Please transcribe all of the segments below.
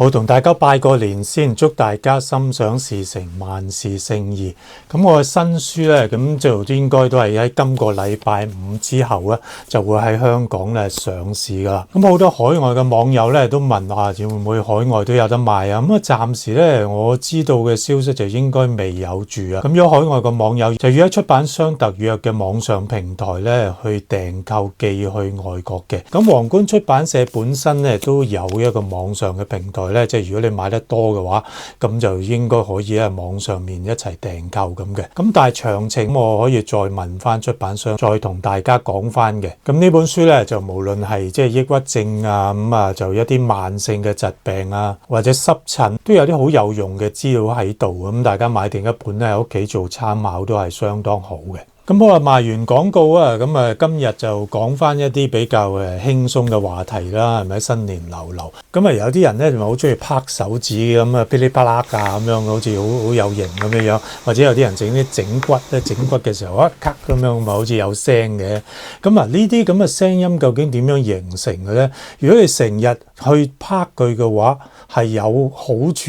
好，同大家拜個年先，祝大家心想事成，萬事勝意。咁我嘅新書咧，咁就應該都係喺今個禮拜五之後咧，就會喺香港咧上市噶啦。咁好多海外嘅網友咧都問啊，會唔會海外都有得賣啊？咁啊，暫時咧我知道嘅消息就應該未有住啊。咁如果海外嘅網友就要喺出版商特約嘅網上平台咧去訂購寄去外國嘅。咁皇冠出版社本身咧都有一個網上嘅平台。即係如果你買得多嘅話，咁就應該可以喺網上面一齊訂購咁嘅。咁但係詳情我可以再問翻出版商，再同大家講翻嘅。咁呢本書咧就無論係即係抑鬱症啊，咁啊就一啲慢性嘅疾病啊，或者濕疹都有啲好有用嘅資料喺度。咁大家買定一本咧喺屋企做參考都係相當好嘅。咁我賣完廣告啊，咁今日就講翻一啲比較輕鬆嘅話題啦，係咪新年流流？咁有啲人咧就好中意拍手指咁啊，噼里啪啦啊咁樣，好似好有型咁樣，或者有啲人整啲整骨咧，整骨嘅時候一咔咁樣，咪好似有聲嘅。咁呢啲咁嘅聲音究竟點樣形成嘅咧？如果你成日去拍佢嘅話，係有好處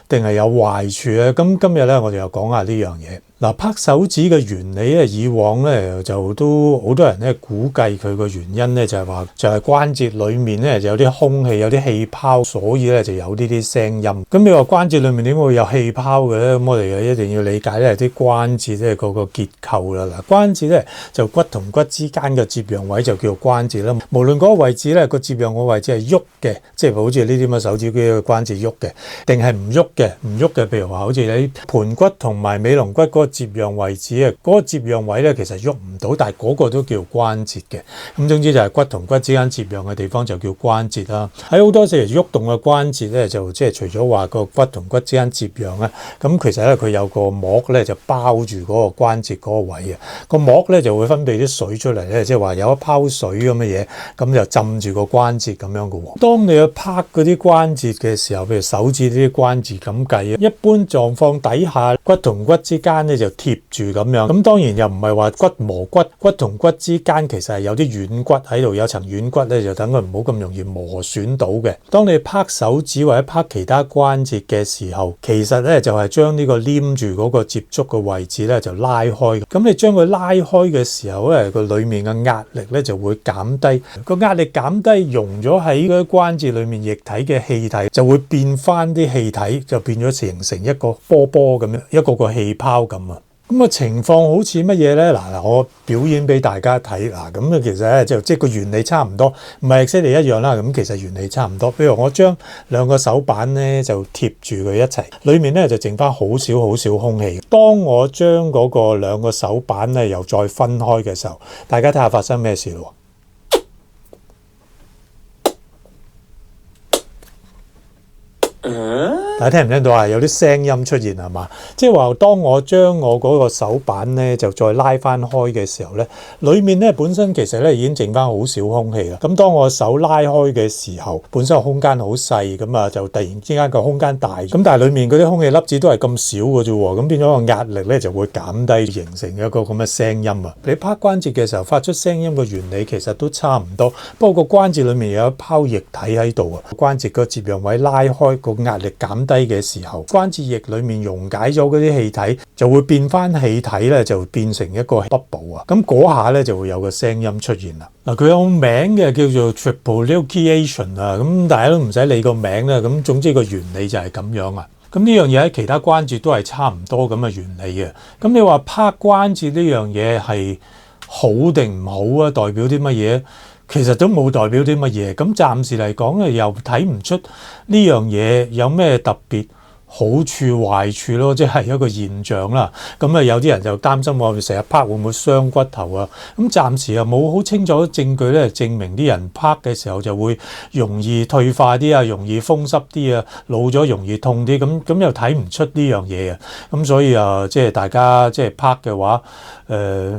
定係有壞處咧？咁今日咧我哋又講下呢樣嘢。嗱，拍手指嘅原理咧，以往咧就都好多人咧估計佢個原因咧就係話就係關節裡面咧就有啲空氣有啲氣泡，所以咧就有呢啲聲音。咁你話關節裡面點會有氣泡嘅咧？咁我哋一定要理解咧啲關節咧個結構啦。嗱，關節咧就骨同骨之間嘅接壤位就叫做關節啦。無論嗰個位置咧個接壤嘅位置係喐嘅，即係好似呢啲咁嘅手指嘅關節喐嘅，定係唔喐嘅？唔喐嘅，譬如話好似你盤骨同埋尾龍骨嗰個接壤位置啊，嗰個接壤位咧其實喐唔到，但係嗰個都叫關節嘅。咁總之就係骨同骨之間接壤嘅地方就叫關節啦。喺好多時喐動嘅關節咧，就即係除咗話個骨同骨之間接壤咧，咁其實咧佢有個膜咧就包住嗰個關節嗰個位啊。個膜咧就會分泌啲水出嚟咧，即係話有一泡水咁嘅嘢，咁就浸住個關節咁樣嘅喎。當你去拍嗰啲關節嘅時候，譬如手指呢啲關節咁計啊，一般狀況底下骨同骨之間咧就貼住咁樣，咁當然又唔係話骨磨骨，骨同骨之間其實係有啲軟骨喺度，有層軟骨咧就等佢唔好咁容易磨損到嘅。當你拍手指或者拍其他關節嘅時候，其實咧就係將呢個黏住嗰個接觸嘅位置咧就拉開。咁你將佢拉開嘅時候咧，個裡面嘅壓力咧就會減低，個壓力減低，溶咗喺嗰啲關節裡面液體嘅氣體就會變翻啲氣體，就變咗形成一個波波咁樣，一個個氣泡咁啊。咁啊情況好似乜嘢咧？嗱，我表演俾大家睇嗱，咁其實咧就即係個原理差唔多，唔係exactly一樣啦。咁其實原理差唔多。譬如我將兩個手板咧就貼住佢一齊，裡面咧就剩翻好少空氣。當我將嗰個兩個手板咧又再分開嘅時候，大家睇下發生咩事咯。大家聽唔聽到啊？有啲聲音出現係嘛？即係話當我將我嗰個手板咧就再拉翻開嘅時候咧，裡面咧本身其實咧已經剩翻好少空氣啦。咁當我手拉開嘅時候，本身個空間好細，咁啊就突然之間個空間大，咁但係裡面嗰啲空氣粒子都係咁少嘅啫喎，咁變咗個壓力咧就會減低，形成一個咁嘅聲音啊！你拍關節嘅時候發出聲音嘅原理其實都差唔多，不過個關節裡面有一泡液體喺度啊，關節個接壤位拉開，個壓力減低嘅時候，關節液裡面溶解咗嗰啲氣體，就會變翻氣體咧，就變成一個 bubble 啊！咁嗰下咧就會有個聲音出現啦。嗱，佢有個名嘅叫做 triple nucleation 啊，咁大家都唔使理個名啦。咁總之個原理就係咁樣啊。咁呢樣嘢喺其他關節都係差唔多咁嘅原理嘅。咁你話拍關節呢樣嘢係好定唔好啊？代表啲乜嘢？其實都冇代表啲乜嘢，咁暫時嚟講咧，又睇唔出呢樣嘢有咩特別好處壞處咯，即係一個現象啦。咁有啲人就擔心我哋成日拍會唔會傷骨頭啊？咁暫時又冇好清楚證據咧，證明啲人拍嘅時候就會容易退化啲啊，容易風濕啲啊，老咗容易痛啲。咁又睇唔出呢樣嘢啊。咁所以即係大家即係拍嘅話，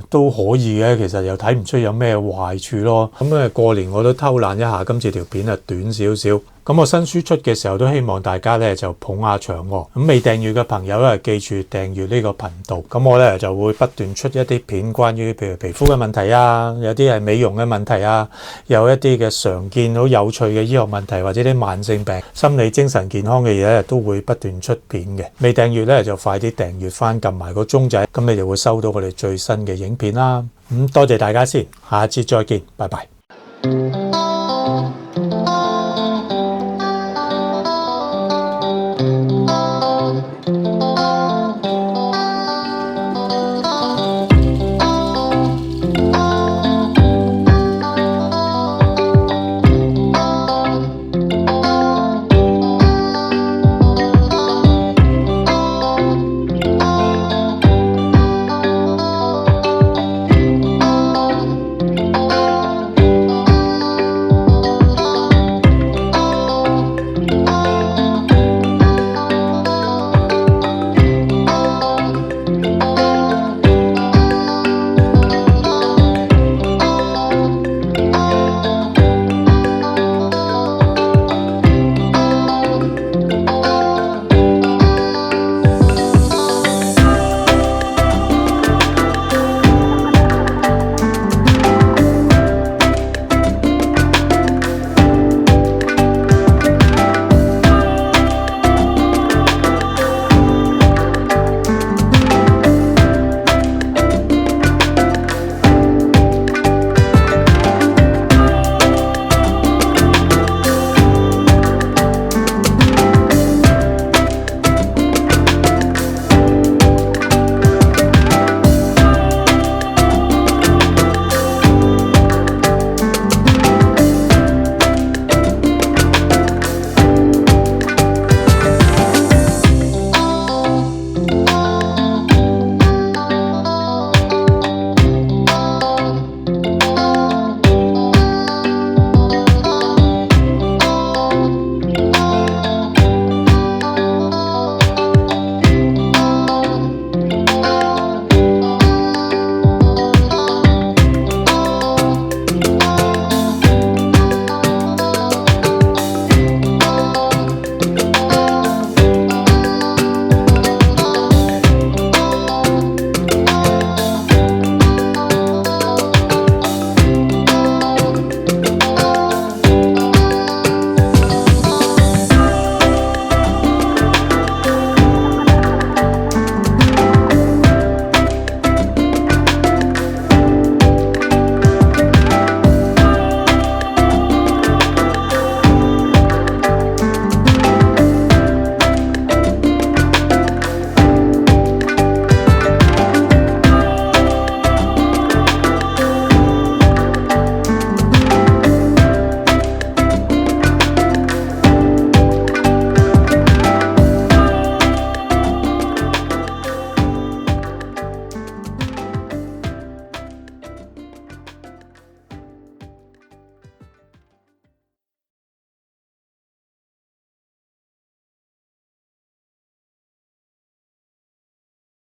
都可以嘅。其實又睇唔出有咩壞處咯。咁過年我都偷懶一下，今次條片係短少少。咁我新書出嘅時候都希望大家咧就捧下場喎。咁未訂閱嘅朋友咧，記住訂閱呢個頻道。咁我咧就會不斷出一啲片，關於譬如皮膚嘅問題啊，有啲係美容嘅問題啊，有一啲嘅常見好有趣嘅醫學問題，或者啲慢性病、心理精神健康嘅嘢咧，都會不斷出片嘅。未訂閱咧就快啲訂閱翻，撳埋個鐘仔，咁你就會收到我哋最新嘅影片啦。咁多謝大家先，下次再見，拜拜。